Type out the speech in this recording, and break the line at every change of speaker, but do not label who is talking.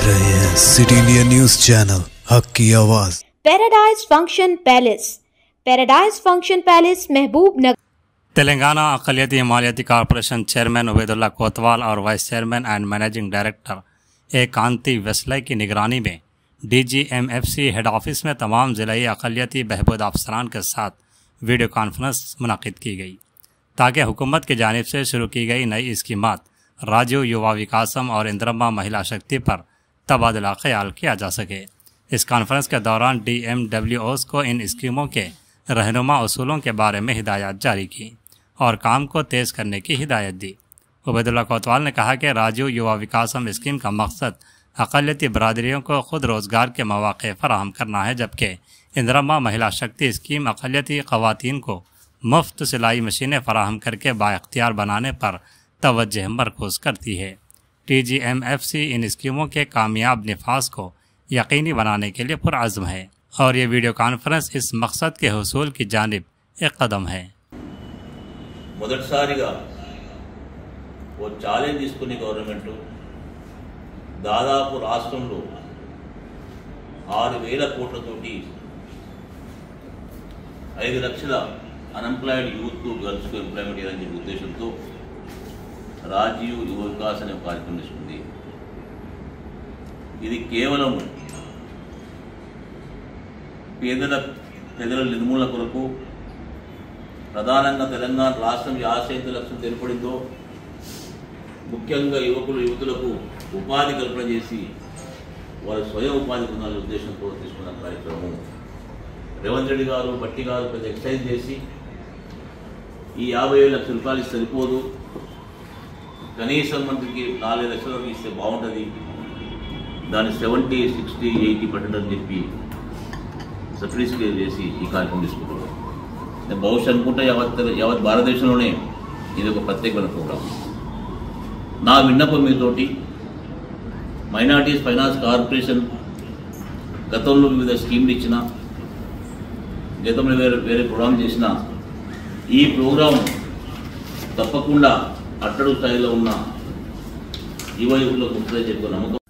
देख रहे हैं सिटी इंडिया न्यूज चैनल हक की आवाज।
पैराडाइज फंक्शन पैलेस महबूब नगर।
तेलंगाना अक़लियती हिमायती कॉरपोरेशन चेयरमैन उबैदुल्लाह कोतवाल और vice chairman and managing director A Kanti Wesley की निगरानी में DGMFC हेड ऑफिस में तमाम ज़िलाई अक़लियती बहबूद अफसरान के साथ वीडियो कॉन्फ्रेंस मुनक़िद की गई ताकि हुकूमत की जानिब से शुरू की गई नई स्कीमात राजीव युवा विकासम और इंदिरम्मा महिला शक्ति पर तबादला ख्याल किया जा सके। इस कॉन्फ्रेंस के दौरान DMWOs को इन स्कीमों के रहनुमा उसूलों के बारे में हिदायत जारी की और काम को तेज़ करने की हिदायत दी। उबैदुल्लाह कोतवाल ने कहा कि राजीव युवा विकासम स्कीम का मकसद अक़लियती बरादरियों को खुद रोज़गार के मौक़े फराहम करना है, जबकि इंदिरम्मा महिला शक्ति स्कीम अक़लियती ख़वातीन को मुफ्त सिलाई मशीनें फराहम करके बाइख्तियार बनाने पर तवज्जो मरकूज़ करती है। DGMFC इन स्कीमों के कामयाब निफाज को यकीनी बनाने के लिए पुरअज़्म है और ये वीडियो कॉन्फ्रेंस इस मकसद के हुसूल की जानिब एक कदम है।
మొదటిసారిగా ఓ ఛాలెంజ్ తీసుకుని గవర్నమెంట్ దాదాపు రాష్ట్రంలో 6,000 కోట్లతోటి 5 లక్షల అన్ఎంప్లాయిడ్ యూత్ గర్ల్స్కు ఎంప్లాయ్మెంట్ ఇవ్వాలనే ఉద్దేశంతో రాజీవ్ యువ వికాస్ అనే కార్యక్రమం తీసుకుంది। ఇది కేవలం పేదల నిర్మూలన కొరకు ప్రధానంగా తెలంగాణ రాష్ట్రం యాసైత లక్ష్యం ఏర్పడిందో ముఖ్యంగా యువతులకు ఉపాధి కల్పన చేసి వారి స్వయం ఉపాధి పొందాలనే ఉద్దేశంతో తీసుకున్న కార్యక్రమం। రేవంత్ రెడ్డి గారు బట్టి గారు పెద్ద ఎక్సైజ్ చేసి ఈ 50,000 లక్షల రూపాయలు సరిపోదు, కనీసం మంత్రికి 4 లక్షల వరకు ఇస్తే బాగుంటుంది, దాన్ని 70, 60, 80% అని చెప్పి సబ్సిడీస్ క్లియర్ చేసి ఈ కార్యక్రమం తీసుకుంటున్నాం। బహుశా అనుకుంటే యావత్ భారతదేశంలోనే ఇది ఒక ప్రత్యేకమైన ప్రోగ్రాం। నా విన్నపం మీతోటి మైనారిటీస్ ఫైనాన్స్ కార్పొరేషన్ గతంలో వివిధ స్కీమ్లు ఇచ్చిన, గతంలో వేరే ప్రోగ్రాం చేసిన ఈ ప్రోగ్రాం తప్పకుండా అట్టడుగు స్థాయిలో ఉన్న యువకులకు ఉంటుందని చెప్పి నమ్మకం।